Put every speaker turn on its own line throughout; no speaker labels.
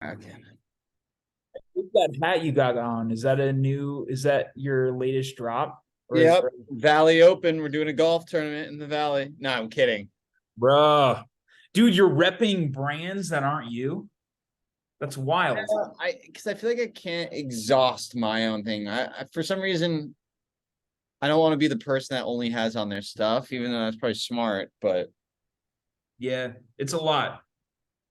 Okay.
What's that hat you got on? Is that your latest drop? Or is
Yep. Valley Open. We're doing a golf tournament in the Valley. No, I'm kidding.
bruh. Dude, you're repping brands that aren't you? That's wild.
Because I feel like I can't exhaust my own thing. For some reason, I don't want to be the person that only has on their stuff, even though that's probably smart, but
Yeah, it's a lot.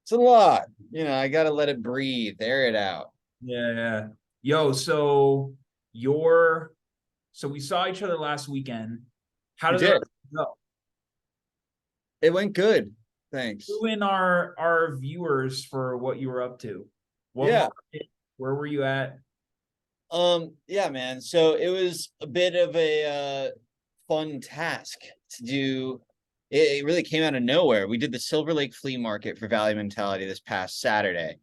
it's a lot. I got to let it breathe, air it out.
Yeah, yeah. Yo, so we saw each other last weekend. How
We
did the
did.
rest go?
It went good. Thanks.
Who in our viewers for what you were up to? What
Yeah.
market? Where were you at?
Yeah, man. So it was a bit of a fun task to do. It really came out of nowhere. We did the Silver Lake Flea Market for Valley Mentality this past Saturday.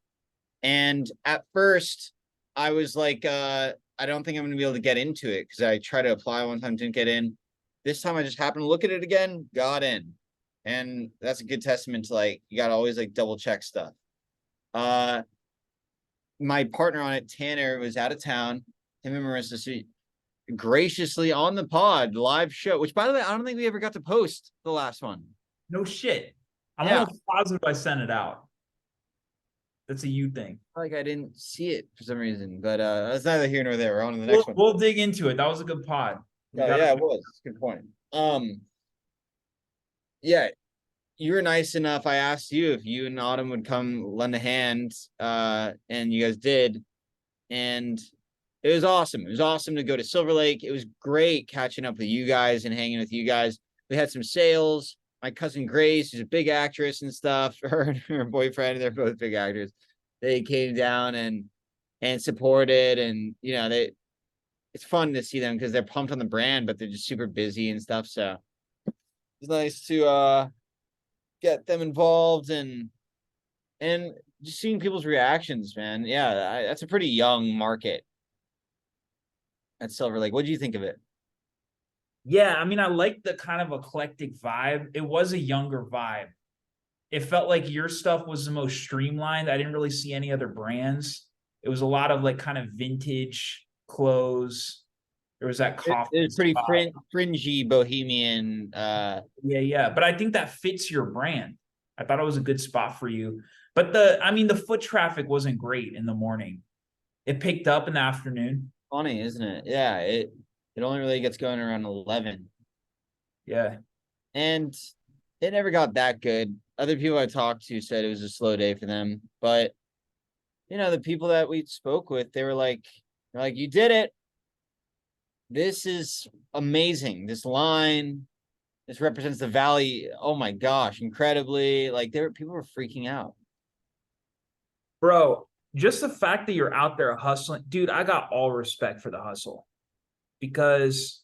And at first, I was like, I don't think I'm going to be able to get into it because I tried to apply one time, didn't get in. This time I just happened to look at it again, got in. And that's a good testament to like, you got to always like double check stuff. Uh, my partner on it, Tanner, was out of town. Him and Marissa graciously on the pod live show, which by the way, I don't think we ever got to post the last one.
No shit. I'm
Yeah.
almost positive I sent it out. That's a you thing.
Like I didn't see it for some reason, but that's neither here nor there. We're on to the next
We'll
one.
we'll dig into it. That was a good pod. We
Oh
got
yeah, it was. Good point. Yeah, you were nice enough. I asked you if you and Autumn would come lend a hand, and you guys did, and it was awesome. It was awesome to go to Silver Lake. It was great catching up with you guys and hanging with you guys. We had some sales. My cousin Grace, who's a big actress and stuff, her and her boyfriend, they're both big actors. They came down and supported, and it's fun to see them because they're pumped on the brand, but they're just super busy and stuff. So it's nice to get them involved and just seeing people's reactions, man. Yeah, that's a pretty young market at Silver Lake. What do you think of it?
Yeah, I mean, I like the kind of eclectic vibe. It was a younger vibe. It felt like your stuff was the most streamlined. I didn't really see any other brands. It was a lot of like kind of vintage clothes. There was that coffee
It's pretty
spot.
fringy bohemian.
Yeah, yeah. But I think that fits your brand. I thought it was a good spot for you. But I mean, the foot traffic wasn't great in the morning. It picked up in the afternoon.
Funny, isn't it? Yeah, it only really gets going around 11,
Yeah.
and it never got that good. Other people I talked to said it was a slow day for them, but the people that we spoke with, they're like, you did it. This is amazing. This line, this represents the valley. Oh my gosh, incredibly. Like people were freaking out.
Bro, just the fact that you're out there hustling, dude, I got all respect for the hustle because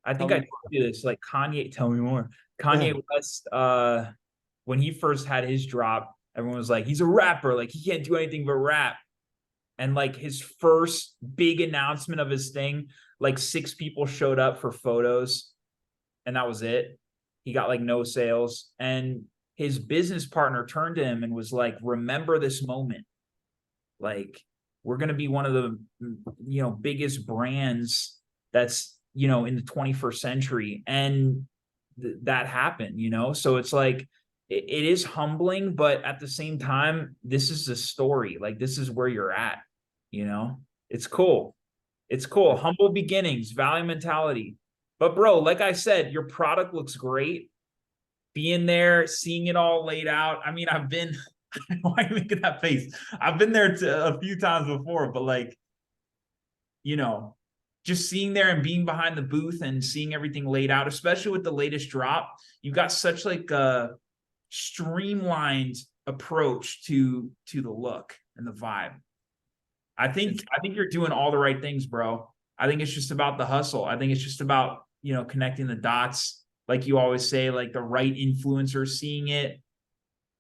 I
Tell
think I
me
told you this. Like Kanye, tell me more. Kanye West, when he first had his drop, everyone was like, he's a rapper, like he can't do anything but rap. And like his first big announcement of his thing, like 6 people showed up for photos, and that was it. He got like no sales. And his business partner turned to him and was like, remember this moment. Like, we're going to be one of the biggest brands that's in the 21st century. And that happened. So it's like it is humbling, but at the same time, this is a story. Like, this is where you're at. It's cool. It's cool. Humble beginnings, valley mentality. But bro, like I said, your product looks great. Being there, seeing it all laid out. I mean, I've been why are you making that face? I've been there a few times before, but like, you know, just seeing there and being behind the booth and seeing everything laid out, especially with the latest drop, you've got such like a streamlined approach to the look and the vibe. I think you're doing all the right things, bro. I think it's just about the hustle. I think it's just about, connecting the dots. Like you always say, like the right influencer seeing it.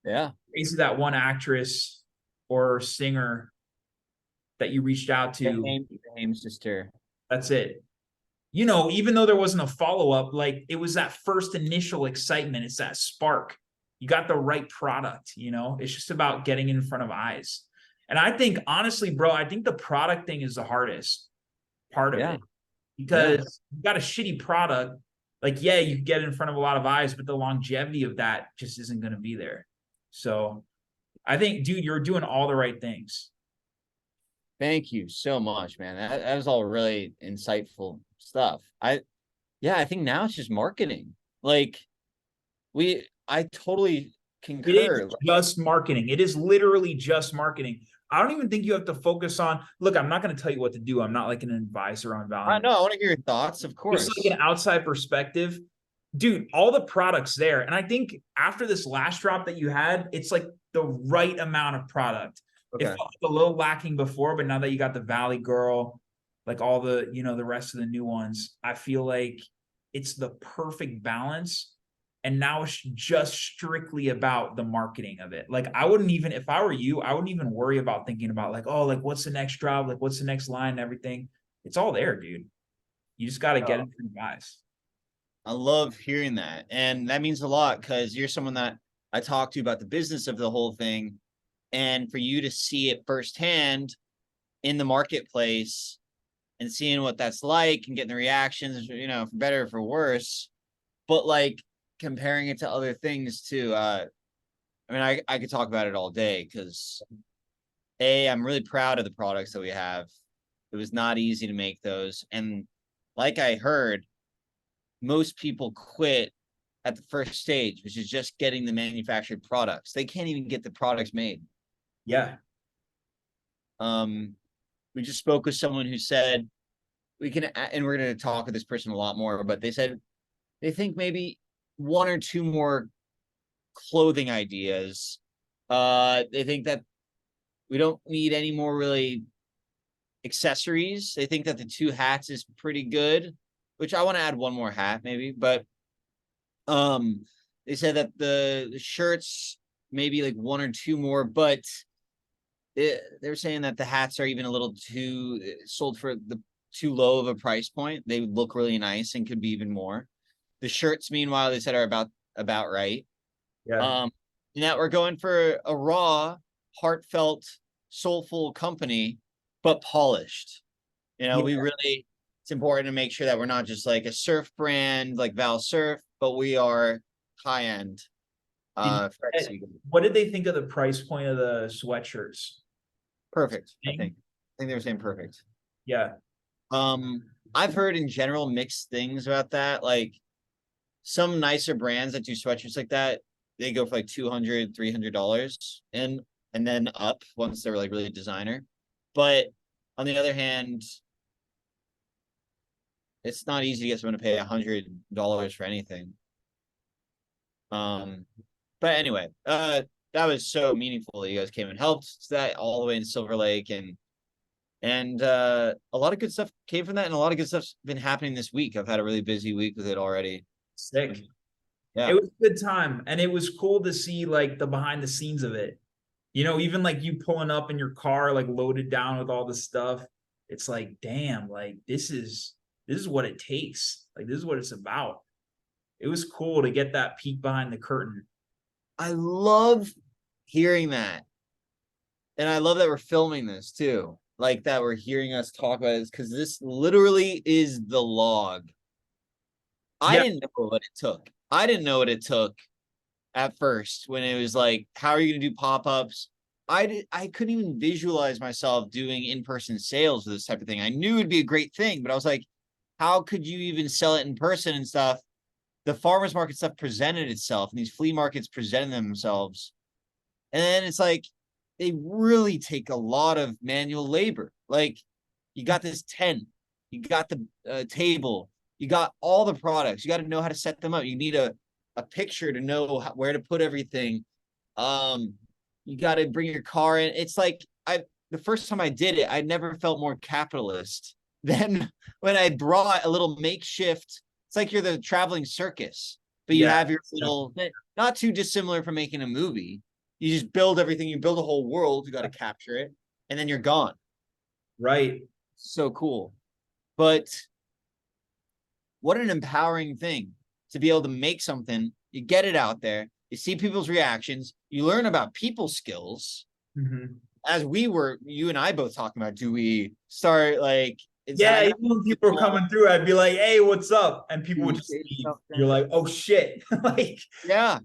Yeah.
Basically that one actress or singer that you reached out to.
The Hames sister.
That's it. Even though there wasn't a follow-up, like it was that first initial excitement. It's that spark. You got the right product, it's just about getting in front of eyes. And I think honestly, bro, I think the product thing is the hardest part of it, because you got a shitty product. Like, yeah, you get in front of a lot of eyes, but the longevity of that just isn't going to be there. So I think, dude, you're doing all the right things.
Thank you so much, man. That was all really insightful stuff. I think now it's just marketing. Like I totally
It is
concur.
just marketing. It is literally just marketing. I don't even think you have to focus on, look, I'm not going to tell you what to do. I'm not like an advisor on
I
value.
know. I want to hear your thoughts, of
Just
course.
like an outside perspective, dude, all the products there. And I think after this last drop that you had, it's like the right amount of product. It
Okay.
felt a little lacking before, but now that you got the Valley Girl, like all the, the rest of the new ones, I feel like it's the perfect balance. And now it's just strictly about the marketing of it. Like, I wouldn't even, if I were you, I wouldn't even worry about thinking about like, oh, like what's the next drop? Like, what's the next line and everything. It's all there, dude. You just got to get it from guys.
I love hearing that. And that means a lot because you're someone that I talk to about the business of the whole thing. And for you to see it firsthand in the marketplace and seeing what that's like and getting the reactions, for better or for worse, but like comparing it to other things too. I could talk about it all day because I'm really proud of the products that we have. It was not easy to make those. And like I heard, most people quit at the first stage, which is just getting the manufactured products. They can't even get the products made.
Yeah.
We just spoke with someone who said we can, and we're going to talk with this person a lot more, but they said they think maybe one or two more clothing ideas. They think that we don't need any more really accessories. They think that the 2 hats is pretty good, which I want to add one more hat maybe, but they said that the shirts maybe like 1 or 2 more, but they're saying that the hats are even a little too sold for the too low of a price point. They would look really nice and could be even more. The shirts, meanwhile, they said are about right.
Yeah.
Now we're going for a raw, heartfelt, soulful company, but polished. We really, it's important to make sure that we're not just like a surf brand like Val Surf, but we are high end.
What did they think of the price point of the sweatshirts?
Perfect. I think they were saying perfect.
Yeah.
I've heard in general mixed things about that. Like some nicer brands that do sweatshirts like that, they go for like $200, $300 and then up once they're like really designer. But on the other hand, it's not easy to get someone to pay $100 for anything. But anyway, that was so meaningful. You guys came and helped that all the way in Silver Lake, and a lot of good stuff came from that, and a lot of good stuff's been happening this week. I've had a really busy week with it already.
Sick.
Yeah.
It was a good time. And it was cool to see like the behind the scenes of it. Even like you pulling up in your car, like loaded down with all the stuff. It's like, damn, like this is what it takes. Like this is what it's about. It was cool to get that peek behind the curtain.
I love hearing that. And I love that we're filming this too. Like that we're hearing us talk about this because this literally is the log. I didn't know what it took. I didn't know what it took at first when it was like, how are you going to do pop-ups? I couldn't even visualize myself doing in-person sales of this type of thing. I knew it'd be a great thing, but I was like, how could you even sell it in person and stuff? The farmers market stuff presented itself and these flea markets presented themselves. And then it's like, they really take a lot of manual labor. Like you got this tent, you got the table, you got all the products. You got to know how to set them up. You need a picture to know where to put everything. You got to bring your car in. It's like the first time I did it, I never felt more capitalist than when I brought a little makeshift. It's like you're the traveling circus, but you have your little, not too dissimilar from making a movie. You just build everything. You build a whole world. You got to capture it, and then you're gone.
Right.
So cool. But what an empowering thing to be able to make something. You get it out there. You see people's reactions. You learn about people skills.
Mm-hmm.
as you and I both talking about, do we start like
Yeah,
inside
even when people were coming through, I'd be like, "Hey, what's up?" And people would just leave. You're like, "Oh shit!" Like,
yeah,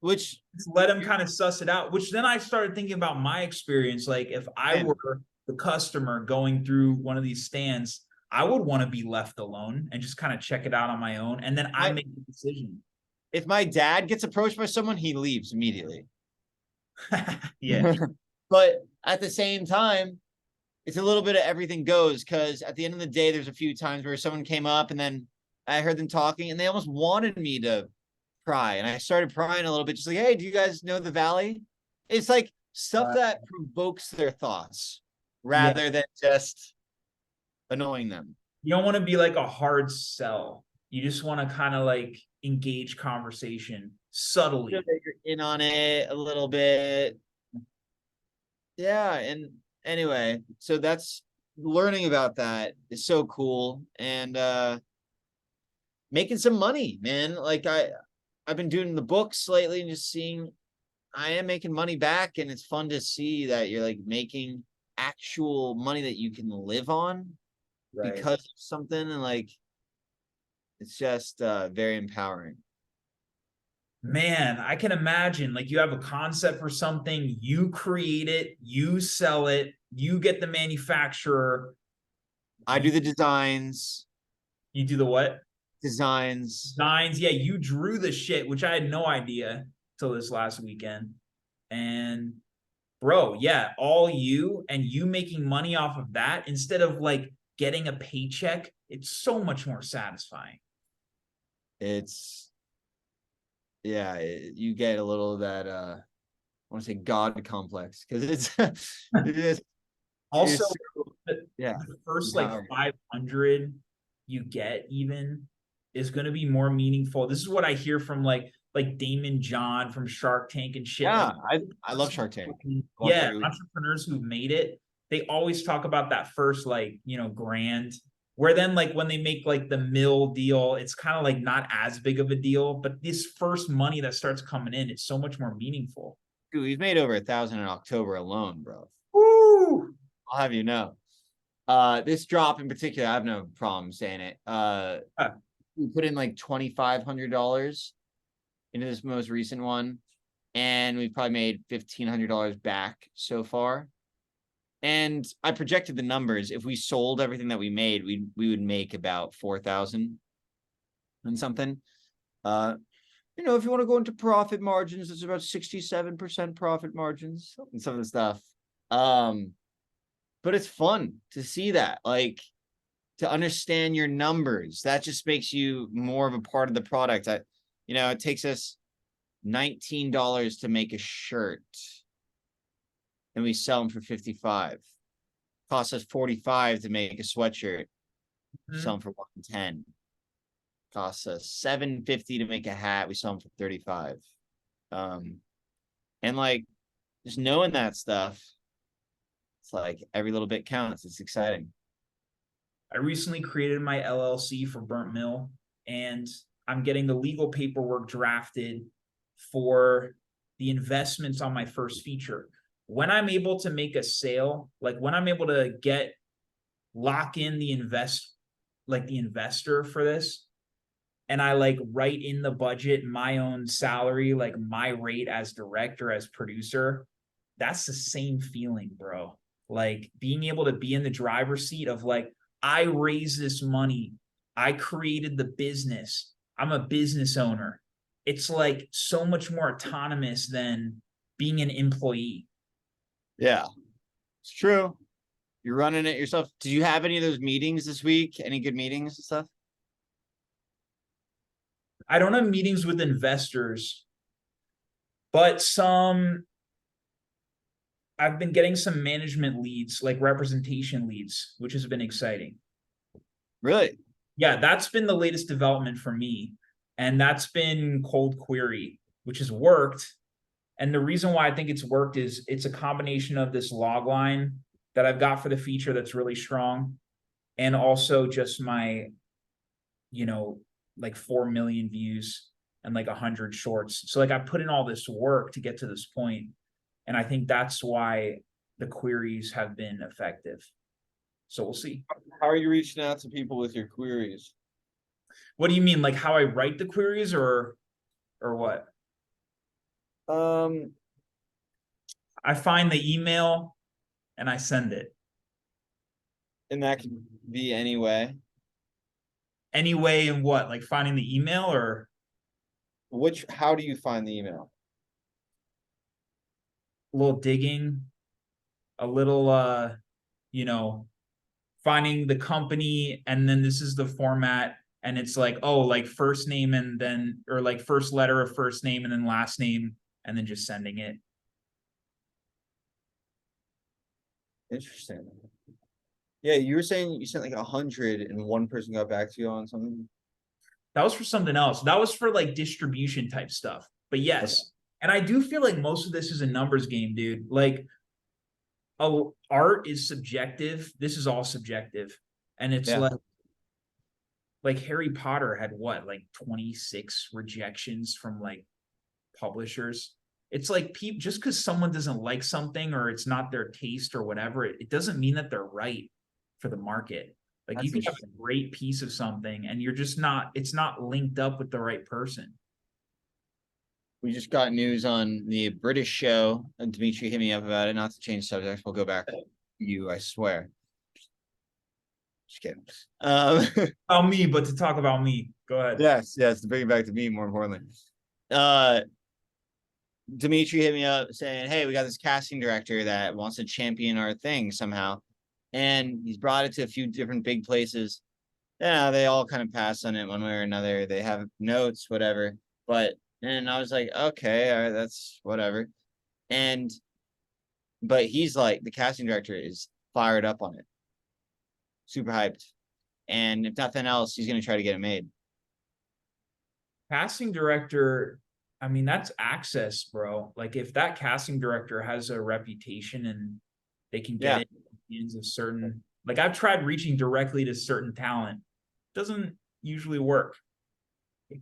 which
just let them kind of suss it out. Which then I started thinking about my experience. Like, if I
man,
were the customer going through one of these stands, I would want to be left alone and just kind of check it out on my own, and then I make the decision.
if my dad gets approached by someone, he leaves immediately.
Yeah,
But at the same time, it's a little bit of everything goes, because at the end of the day, there's a few times where someone came up and then I heard them talking and they almost wanted me to pry. And I started prying a little bit, just like, hey, do you guys know the Valley? It's like stuff that provokes their thoughts
yeah.
rather than just annoying them.
You don't want to be like a hard sell. You just want to kind of like engage conversation subtly.
You're in on it a little bit. Yeah. And anyway, so that's learning about that is so cool. And making some money, man. Like I've been doing the books lately and just seeing I am making money back, and it's fun to see that you're like making actual money that you can live on because of something, and like it's just very empowering.
Man, I can imagine like you have a concept for something, you create it, you sell it, you get the manufacturer.
I do the designs.
You do the what?
Designs.
Designs. Yeah, you drew the shit, which I had no idea till this last weekend. And bro, yeah, all you and you making money off of that instead of like getting a paycheck, it's so much more satisfying.
It's yeah, you get a little of that I want to say God complex, because it's it is
Also,
yeah,
the first like
empowering.
500 you get even is going to be more meaningful. This is what I hear from like Damon John from Shark Tank and shit.
Yeah,
Like,
I love Shark Tank.
yeah, entrepreneurs who've made it, they always talk about that first like, grand, where then like when they make like the mill deal, it's kind of like not as big of a deal, but this first money that starts coming in, it's so much more meaningful.
Dude, we've made over 1,000 in October alone, bro.
Woo!
I'll have you know. This drop in particular, I have no problem saying it. We put in like $2,500 into this most recent one, and we probably made $1,500 back so far. And I projected the numbers. If we sold everything that we made, we would make about 4,000 and something. If you want to go into profit margins, it's about 67% profit margins and some of the stuff. But it's fun to see that, like, to understand your numbers. That just makes you more of a part of the product. It takes us $19 to make a shirt, and we sell them for 55. Costs us 45 to make a sweatshirt, sell them for 110. Costs us $750 to make a hat, we sell them for 35. And like just knowing that stuff, it's like every little bit counts. It's exciting.
I recently created my LLC for Burnt Mill, and I'm getting the legal paperwork drafted for the investments on my first feature. When I'm able to make a sale, like when I'm able to lock in the investor for this, and I like write in the budget my own salary, like my rate as director, as producer, that's the same feeling, bro. Like being able to be in the driver's seat of like, I raised this money. I created the business. I'm a business owner. It's like so much more autonomous than being an employee.
Yeah, it's true. You're running it yourself. Did you have any of those meetings this week? Any good meetings and stuff?
I don't have meetings with investors, but I've been getting some management leads, like representation leads, which has been exciting.
Really?
Yeah, that's been the latest development for me. And that's been cold query, which has worked. And the reason why I think it's worked is it's a combination of this log line that I've got for the feature that's really strong, and also just my, like 4 million views and like 100 shorts. So like I put in all this work to get to this point. And I think that's why the queries have been effective. So we'll see.
How are you reaching out to people with your queries?
What do you mean? Like how I write the queries or what?
Um,
I find the email and I send it.
and that can be any way.
Any way in what? Like finding the email or
How do you find the email?
a little digging, a little you know, finding the company, and then this is the format, and it's like, oh, like first name and then, or like first letter of first name and then last name, and then just sending it.
Interesting. Yeah, you were saying you sent like 100 and one person got back to you on something.
That was for something else. That was for like distribution type stuff. But yes, and I do feel like most of this is a numbers game, dude. Like, oh, art is subjective. This is all subjective, and it's
Yeah.
like Harry Potter had what, like 26 rejections from like publishers. It's like people, just because someone doesn't like something or it's not their taste or whatever, it doesn't mean that they're right for the market. Like you
That's
can have
interesting.
a great piece of something and you're just not, it's not linked up with the right person.
We just got news on the British show, and Dimitri hit me up about it. Not to change subjects, we'll go back to you, I swear. Just kidding.
About me, but to talk about me, go ahead.
yes, to bring it back to me more importantly. Dimitri hit me up saying, "Hey, we got this casting director that wants to champion our thing somehow." And he's brought it to a few different big places. Yeah, they all kind of pass on it one way or another. They have notes, whatever. And I was like, okay, all right, that's whatever. And but he's like, the casting director is fired up on it, super hyped. And if nothing else, he's gonna try to get it made.
Casting director, I mean, that's access, bro. Like if that casting director has a reputation and they can get
Yeah.
it in the hands of certain, like I've tried reaching directly to certain talent, doesn't usually work.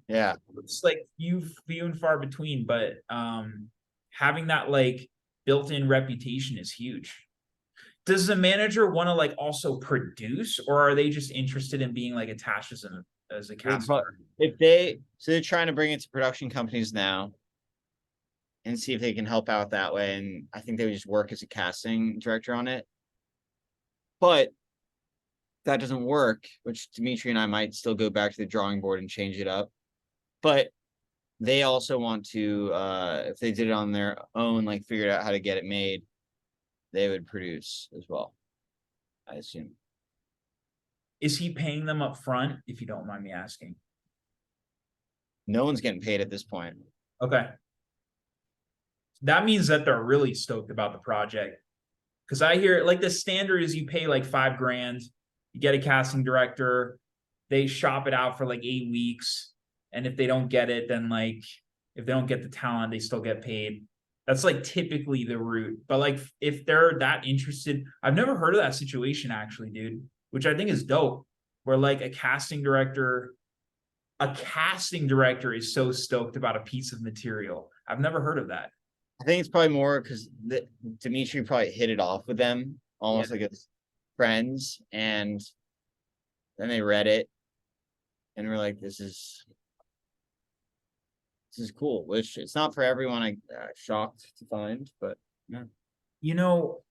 Yeah.
It's like few and far between, but having that like built-in reputation is huge. Does the manager want to like also produce, or are they just interested in being like attached as a cast?
If they're trying to bring it to production companies now and see if they can help out that way. And I think they would just work as a casting director on it. But that doesn't work, which Dimitri and I might still go back to the drawing board and change it up. But they also want to, if they did it on their own, like figured out how to get it made, they would produce as well, I assume.
Is he paying them up front, if you don't mind me asking?
No one's getting paid at this point.
Okay. That means that they're really stoked about the project. Because I hear like the standard is you pay like $5,000, you get a casting director, they shop it out for like 8 weeks. And if they don't get it, then like if they don't get the talent, they still get paid. That's like typically the route. But like if they're that interested, I've never heard of that situation actually, dude, which I think is dope. Where like a casting director is so stoked about a piece of material. I've never heard of that.
I think it's probably more because Dimitri probably hit it off with them almost like as friends, and then they read it and were like, "This is cool." Which it's not for everyone. I shocked to find, but yeah.
You know,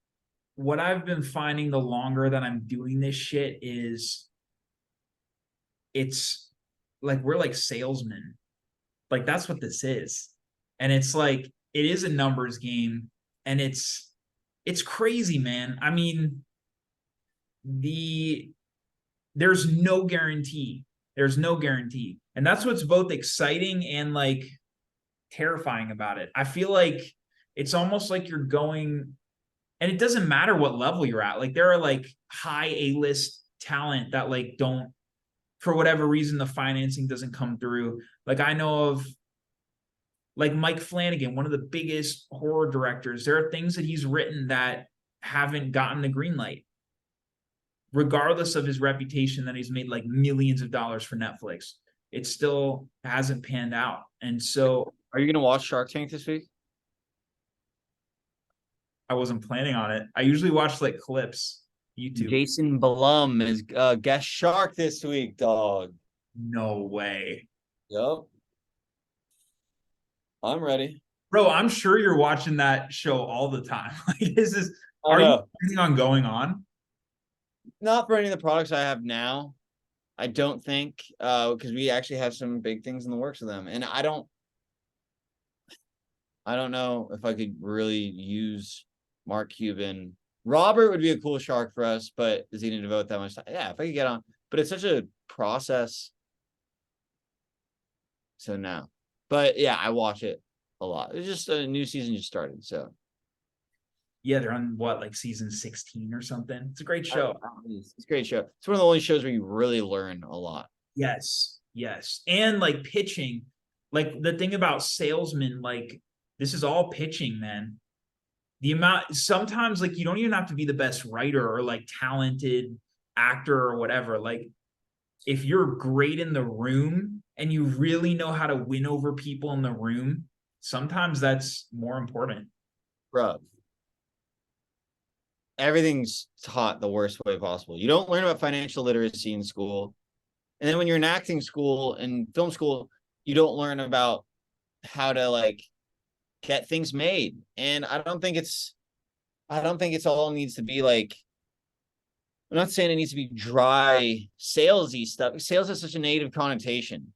what I've been finding the longer that I'm doing this shit is it's like we're like salesmen. Like that's what this is. And it's like it is a numbers game and it's crazy, man. I mean, there's no guarantee. There's no guarantee. And that's what's both exciting and like terrifying about it. I feel like it's almost like you're going, and it doesn't matter what level you're at. Like there are like high A-list talent that like don't, for whatever reason, the financing doesn't come through. Like I know of like Mike Flanagan, one of the biggest horror directors. There are things that he's written that haven't gotten the green light, regardless of his reputation that he's made like millions of dollars for Netflix. It still hasn't panned out. And so
Are you gonna watch Shark Tank this week?
I wasn't planning on it. I usually watch like clips, YouTube.
Jason Blum is guest shark this week, dog.
No way.
Yep. I'm ready.
Bro, I'm sure you're watching that show all the time. Like,
I
are you
know.
planning on going on?
Not for any of the products I have now. I don't think, because we actually have some big things in the works with them. And I don't know if I could really use Mark Cuban. Robert would be a cool shark for us, but is he going to devote that much time? Yeah, if I could get on. But it's such a process. So no. But yeah, I watch it a lot. It's just a new season just started. So
Yeah, they're on what, like season 16 or something. It's a great show.
It's a great show. It's one of the only shows where you really learn a lot.
Yes, yes. And like pitching, like the thing about salesmen, like this is all pitching, man. The amount sometimes like you don't even have to be the best writer or like talented actor or whatever. Like if you're great in the room and you really know how to win over people in the room, sometimes that's more important.
Bro, everything's taught the worst way possible. You don't learn about financial literacy in school. And then when you're in acting school and film school, you don't learn about how to like get things made. And I don't think it's all needs to be like, I'm not saying it needs to be dry salesy stuff. Sales has such a negative connotation.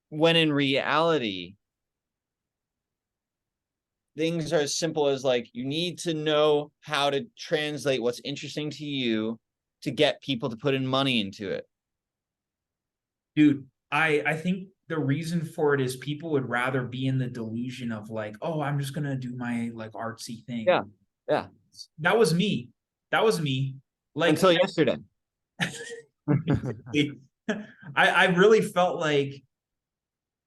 When in reality, things are as simple as like you need to know how to translate what's interesting to you to get people to put in money into it.
Dude, I think the reason for it is people would rather be in the delusion of like, oh, I'm just gonna do my like artsy thing.
Yeah. Yeah.
That was me. That was me. Like
until yesterday.
I really felt like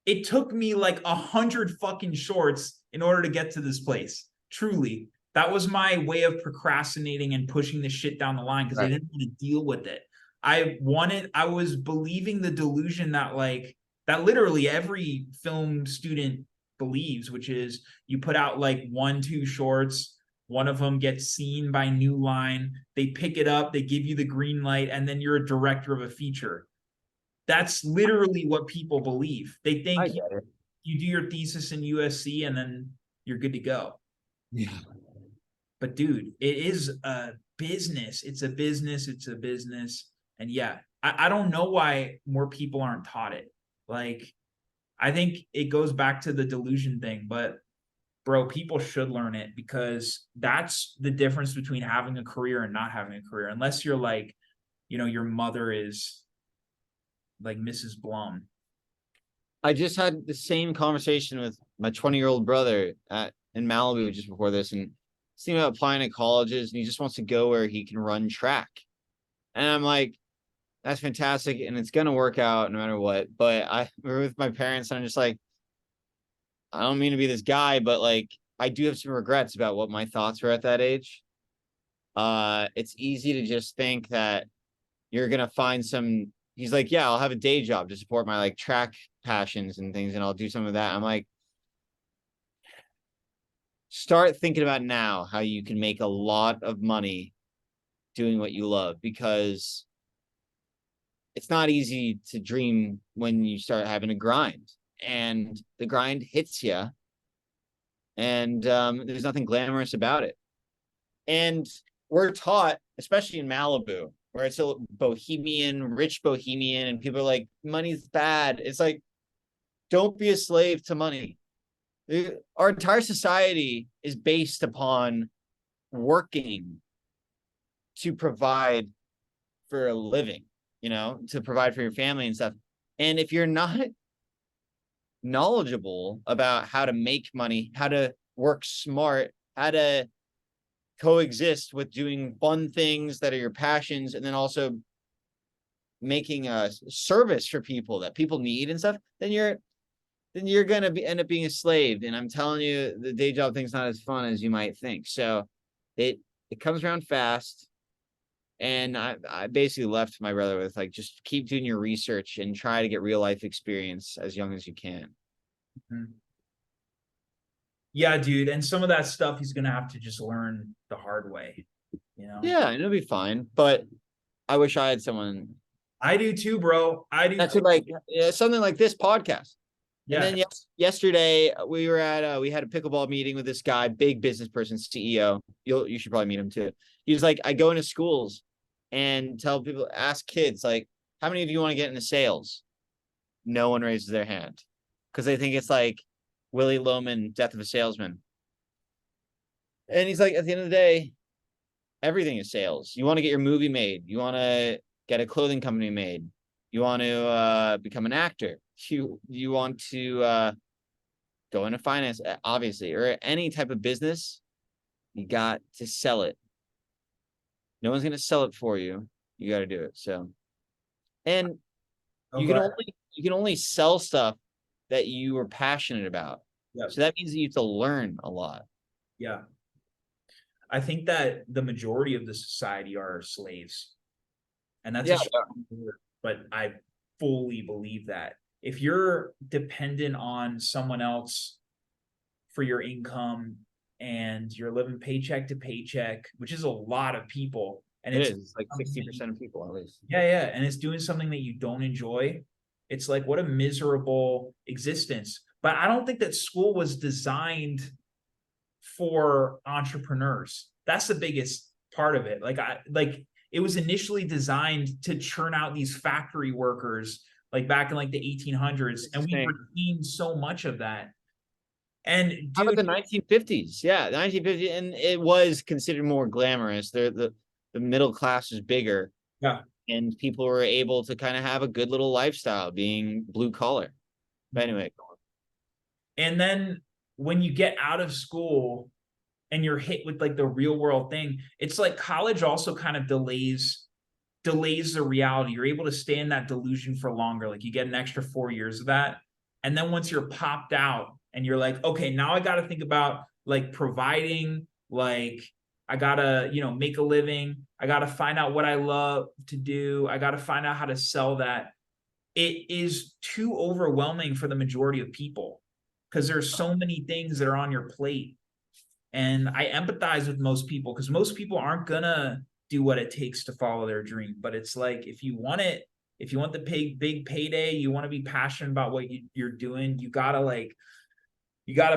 it took me like 100 fucking shorts in order to get to this place. Truly. That was my way of procrastinating and pushing the shit down the line because I didn't want to deal with it. I was believing the delusion that like that literally every film student believes, which is you put out like 1-2 shorts, one of them gets seen by New Line, they pick it up, they give you the green light, and then you're a director of a feature. That's literally what people believe. They think you do your thesis in USC and then you're good to go.
Yeah.
But dude, it is a business. It's a business. It's a business. And yeah, I don't know why more people aren't taught it. Like, I think it goes back to the delusion thing, but bro, people should learn it because that's the difference between having a career and not having a career. Unless you're like, you know, your mother is like Mrs. Blum.
I just had the same conversation with my 20-year-old brother in Malibu just before this, and he's thinking about applying to colleges, and he just wants to go where he can run track. And I'm like, that's fantastic, and it's gonna work out no matter what. But we're with my parents, and I'm just like, I don't mean to be this guy, but like, I do have some regrets about what my thoughts were at that age. It's easy to just think that you're gonna find some. He's like, yeah, I'll have a day job to support my like track passions and things, and I'll do some of that. I'm like, start thinking about now how you can make a lot of money doing what you love, because it's not easy to dream when you start having a grind, and the grind hits you, and there's nothing glamorous about it. And we're taught, especially in Malibu, where it's a bohemian, rich bohemian, and people are like, money's bad. It's like, don't be a slave to money. Our entire society is based upon working to provide for a living, you know, to provide for your family and stuff. And if you're not knowledgeable about how to make money, how to work smart, how to coexist with doing fun things that are your passions, and then also making a service for people that people need and stuff, then you're gonna end up being a slave. And I'm telling you, the day job thing's not as fun as you might think. So it comes around fast. And I basically left my brother with like, just keep doing your research and try to get real life experience as young as you can.
Mm-hmm. Yeah, dude. And some of that stuff he's gonna have to just learn the hard way, you know?
Yeah, and it'll be fine. But I wish I had someone
I do too, bro. I do
that could
too.
like something like this podcast. And
Yeah.
then yesterday we were at we had a pickleball meeting with this guy, big business person, CEO. You should probably meet him too. He was like, I go into schools and tell people, ask kids like, how many of you want to get into sales? No one raises their hand because they think it's like Willie Loman, Death of a Salesman. And he's like, at the end of the day, everything is sales. You want to get your movie made. You want to get a clothing company made. You want to become an actor. You want to go into finance, obviously, or any type of business. You got to sell it. No one's gonna sell it for you. You got to do it. So, and you can only sell stuff that you are passionate about.
Yeah.
So that means that you have to learn a lot.
Yeah. I think that the majority of the society are slaves. And that's
Yeah.
a strong word, but I fully believe that. If you're dependent on someone else for your income and you're living paycheck to paycheck, which is a lot of people, and
It
it's
is. It's like 60% of people at least.
yeah, and it's doing something that you don't enjoy. It's like what a miserable existence. But I don't think that school was designed for entrepreneurs. That's the biggest part of it. Like it was initially designed to churn out these factory workers like back in like the 1800s, and we retained so much of that. And dude,
how about the 1950s? Yeah, the 1950s, and it was considered more glamorous. The middle class was bigger.
Yeah.
And people were able to kind of have a good little lifestyle being blue collar. But anyway.
And then when you get out of school and you're hit with like the real world thing, it's like college also kind of delays the reality. You're able to stay in that delusion for longer. Like you get an extra 4 years of that. And then once you're popped out and you're like, okay, now I got to think about like providing, like I got to, make a living. I got to find out what I love to do. I got to find out how to sell that. It is too overwhelming for the majority of people because there's so many things that are on your plate. And I empathize with most people because most people aren't gonna do what it takes to follow their dream. But it's like if you want it, if you want the big payday, you want to be passionate about what you're doing, you gotta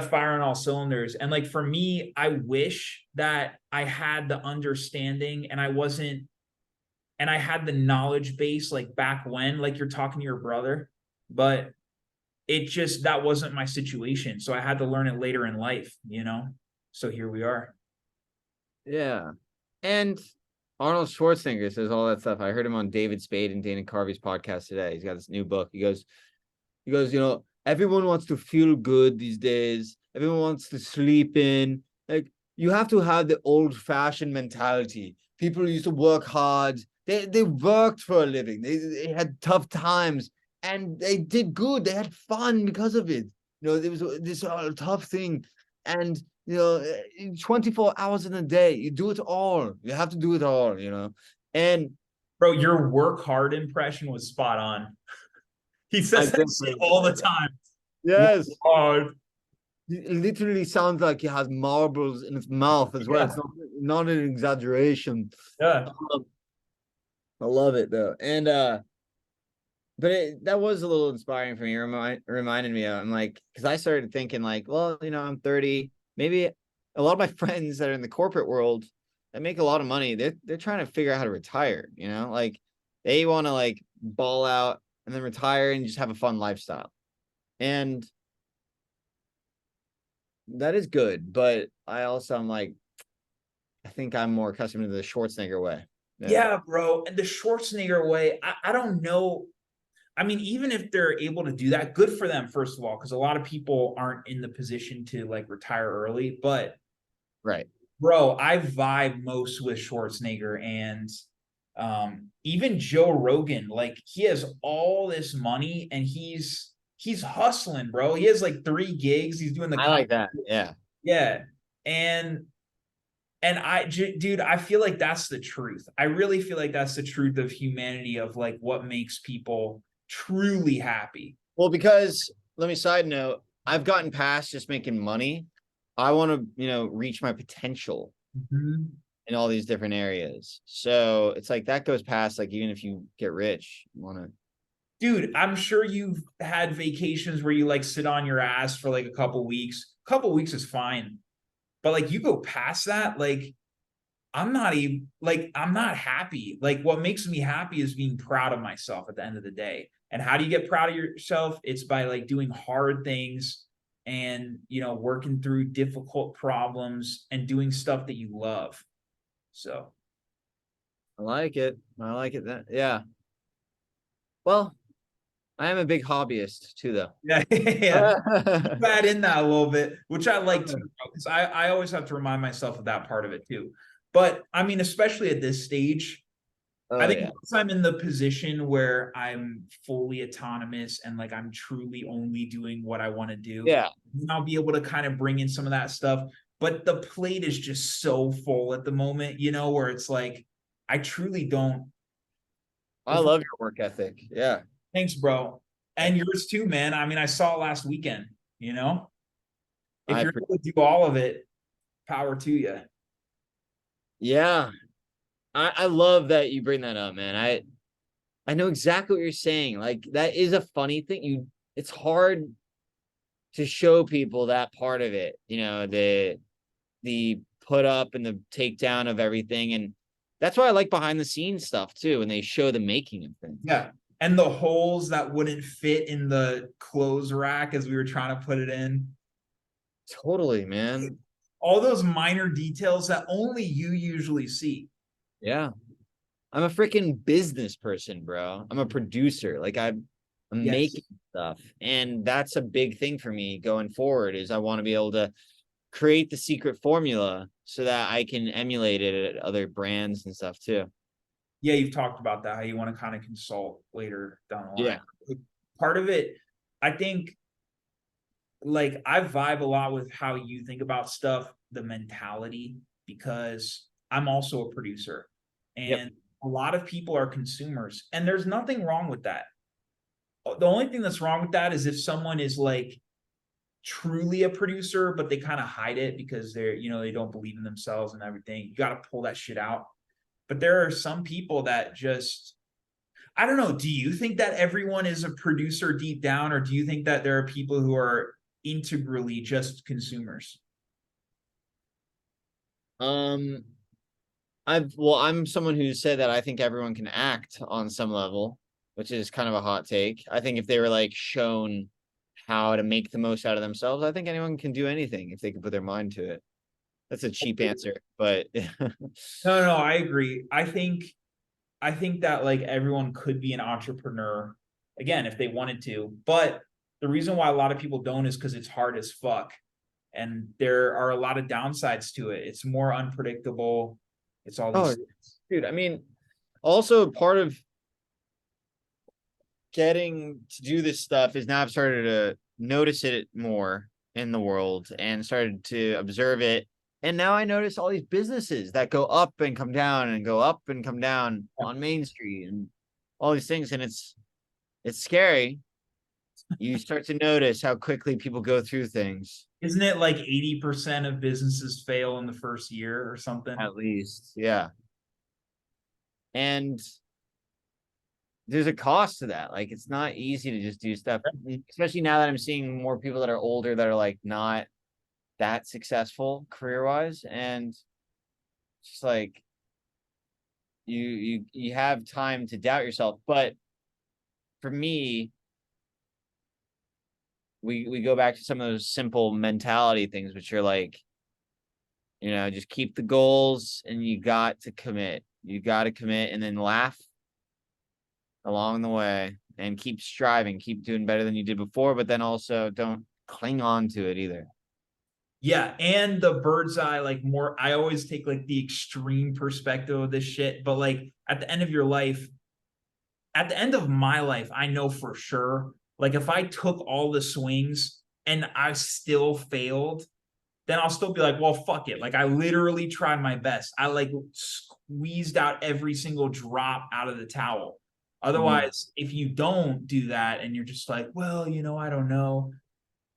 fire on all cylinders. And like for me, I wish that I had the understanding and I had the knowledge base like back when, like you're talking to your brother, but that wasn't my situation. So I had to learn it later in life, So here we are.
Yeah. And Arnold Schwarzenegger says all that stuff. I heard him on David Spade and Dana Carvey's podcast today. He's got this new book. He goes, everyone wants to feel good these days. Everyone wants to sleep in. Like you have to have the old-fashioned mentality. People used to work hard. They worked for a living. They had tough times and they did good. They had fun because of it. There was this tough thing. And 24 hours in a day, you do it all. You have to do it all, And
bro, your work hard impression was spot on. He says that shit all the time.
Yes. Hard. It literally sounds like he has marbles in his mouth as well. Yeah. It's not an exaggeration.
Yeah.
I love it though. And but that was a little inspiring for me. It reminded me of, I'm like, because I started thinking like, well, I'm 30. Maybe a lot of my friends that are in the corporate world that make a lot of money, they're trying to figure out how to retire, like they want to like ball out and then retire and just have a fun lifestyle. And that is good. But I'm like, I think I'm more accustomed to the Schwarzenegger way.
Yeah, bro. And the Schwarzenegger way, I don't know. I mean, even if they're able to do that, good for them, first of all, because a lot of people aren't in the position to like retire early. But
right,
bro, I vibe most with Schwarzenegger and even Joe Rogan. Like he has all this money and he's hustling, bro. He has like 3 gigs. He's doing the
I like that. Yeah.
Yeah. And dude, I feel like that's the truth. I really feel like that's the truth of humanity, of like what makes people truly happy.
Well, because let me side note, I've gotten past just making money. I want to, reach my potential
Mhm.
in all these different areas. So it's like that goes past like even if you get rich, you want to.
Dude, I'm sure you've had vacations where you like sit on your ass for like a couple weeks. A couple weeks is fine. But like you go past that, like I'm not even like I'm not happy. Like what makes me happy is being proud of myself at the end of the day. And how do you get proud of yourself? It's by like doing hard things and working through difficult problems and doing stuff that you love. So
I like it. I like it. Yeah. Well, I am a big hobbyist too, though.
yeah, yeah. Add in that a little bit, which I like too, because I always have to remind myself of that part of it too. But I mean, especially at this stage, I
Oh
think
yeah.
once I'm in the position where I'm fully autonomous and like I'm truly only doing what I want to do,
Yeah.
then I'll be able to kind of bring in some of that stuff. But the plate is just so full at the moment, where it's like I truly don't.
I love your work ethic. Yeah.
Thanks, bro. And yours too, man. I mean, I saw it last weekend, if
I
you're able to do all of it, power to you.
yeah. I love that you bring that up, man. I know exactly what you're saying. Like that is a funny thing. It's hard to show people that part of it, the put up and the takedown of everything. And that's why I like behind the scenes stuff too, when they show the making of things.
Yeah. And the holes that wouldn't fit in the clothes rack as we were trying to put it in.
Totally, man.
All those minor details that only you usually see.
Yeah. I'm a freaking business person, bro. I'm a producer. Like I'm
Yes.
making stuff. And that's a big thing for me going forward is I want to be able to create the secret formula so that I can emulate it at other brands and stuff too.
Yeah, you've talked about that, how you want to kind of consult later down the line.
Yeah.
Part of it, I think, like, I vibe a lot with how you think about stuff, the mentality, because I'm also a producer
Yep.
and a lot of people are consumers, and there's nothing wrong with that. The only thing that's wrong with that is if someone is like truly a producer, but they kind of hide it because they don't believe in themselves and everything. You got to pull that shit out. But there are some people that just, I don't know. Do you think that everyone is a producer deep down, or do you think that there are people who are integrally just consumers?
Um, I'm someone who said that I think everyone can act on some level, which is kind of a hot take. I think if they were like shown how to make the most out of themselves, I think anyone can do anything if they can put their mind to it. That's a cheap answer, but
No, no, I agree. I think that like everyone could be an entrepreneur again if they wanted to, but the reason why a lot of people don't is because it's hard as fuck, and there are a lot of downsides to it. It's more unpredictable. It's all
oh,
these.
dude, I mean, also part of getting to do this stuff is now I've started to notice it more in the world and started to observe it. And now I notice all these businesses that go up and come down and go up and come down on Main Street and all these things. And it's scary. You start to notice how quickly people go through things.
Isn't it like 80% of businesses fail in the first year or something?
At least. Yeah. And there's a cost to that. Like it's not easy to just do stuff, especially now that I'm seeing more people that are older that are like not that successful career wise. And just like you have time to doubt yourself. But for me, we go back to some of those simple mentality things, which are like, just keep the goals and you got to commit. You got to commit and then laugh along the way and keep striving, keep doing better than you did before, but then also don't cling on to it either.
Yeah, and the bird's eye, like more, I always take like the extreme perspective of this shit, but like at the end of your life, at the end of my life, I know for sure, like if I took all the swings and I still failed, then I'll still be like, well, fuck it. Like I literally tried my best. I like squeezed out every single drop out of the towel.
Mhm.
Otherwise, if you don't do that and you're just like, well, I don't know.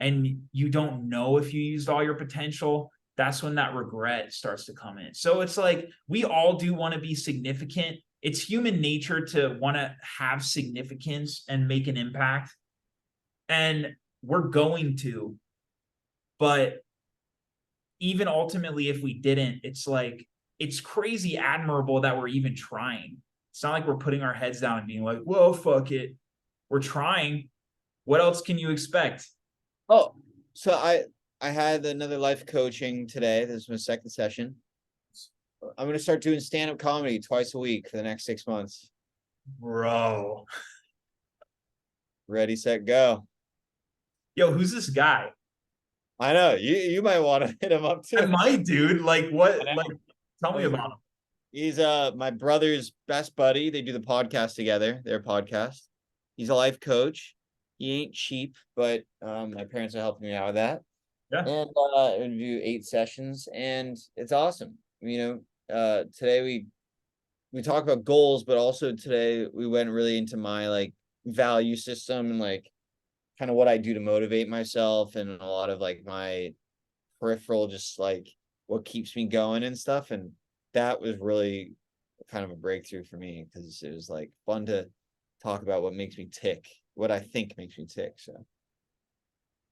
and you don't know if you used all your potential, that's when that regret starts to come in. So it's like we all do want to be significant. It's human nature to want to have significance and make an impact. And we're going to, but even ultimately, if we didn't, it's like, it's crazy admirable that we're even trying. It's not like we're putting our heads down and being like, well, fuck it. We're trying. What else can you expect?
Oh, so I had another life coaching today. This is my second session. I'm gonna start doing stand-up comedy twice a week for the next 6 months.
Bro.
Ready, set, go.
Yo, who's this guy?
I know you might want to hit him up
I
too.
might, dude. Like, what? Like, tell me about him.
He's my brother's best buddy. They do the podcast together, their podcast. He's a life coach. He ain't cheap, but my parents are helping me out with that.
Yeah.
And we do 8 sessions, and it's awesome. You know, today we talk about goals, but also today we went really into my like value system and like kind of what I do to motivate myself, and a lot of like my peripheral, just like what keeps me going and stuff. And that was really kind of a breakthrough for me, because it was like fun to talk about what makes me tick, what I think makes me tick. So,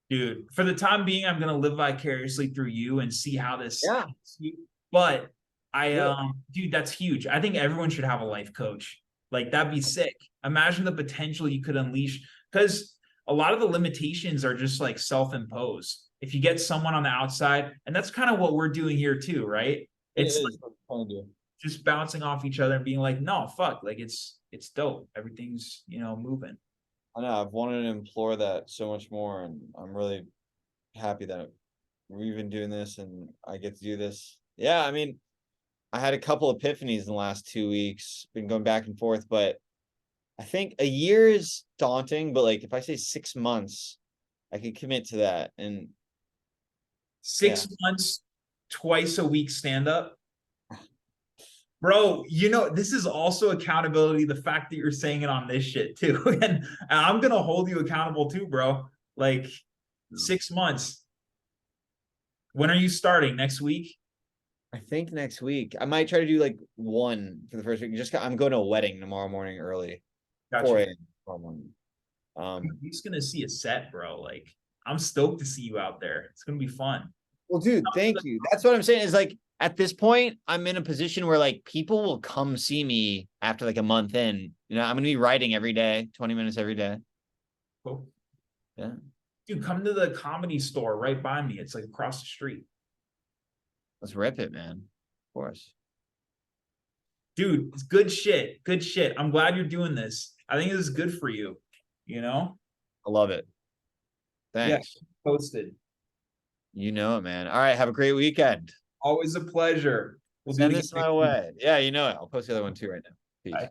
Dude, for the time being, I'm gonna live vicariously through you and see how this.
yeah.
But I
Yeah.
dude, that's huge. I think everyone should have a life coach. Like, that'd be sick. Imagine the potential you could unleash, because a lot of the limitations are just like self-imposed. If you get someone on the outside, and that's kind of what we're doing here too, right?
It
It's
is
like
what I'm trying to do.
just bouncing off each other and being like, no, fuck, like it's dope. Everything's, moving.
I know I've wanted to implore that so much more, and I'm really happy that we've been doing this and I get to do this. Yeah, I mean, I had a couple epiphanies in the last 2 weeks, been going back and forth, but I think a year is daunting, but like if I say 6 months, I could commit to that. And
6 months, twice a week stand up. Bro, this is also accountability. The fact that you're saying it on this shit too. And I'm going to hold you accountable too, bro. Like 6 months. When are you starting? Next week?
I think next week I might try to do like one for the first week. I'm going to a wedding tomorrow morning early, 4 a.m. tomorrow morning.
You're just going to see a set, bro. Like, I'm stoked to see you out there. It's going to be fun.
Well, dude, thank you. That's what I'm saying is like at this point, I'm in a position where like people will come see me after like a month in. I'm going to be writing every day, 20 minutes every day.
Cool.
Yeah.
Dude, come to the Comedy Store right by me. It's like across the street.
Let's rip it, man. Of course.
Dude, it's good shit. Good shit. I'm glad you're doing this. I think this is good for you.
I love it. Thanks.
Yeah, posted.
You know it, man. All right. Have a great weekend.
Always a pleasure.
Send this my way. Yeah, you know it. I'll post the other one too right now. Peace.
Bye.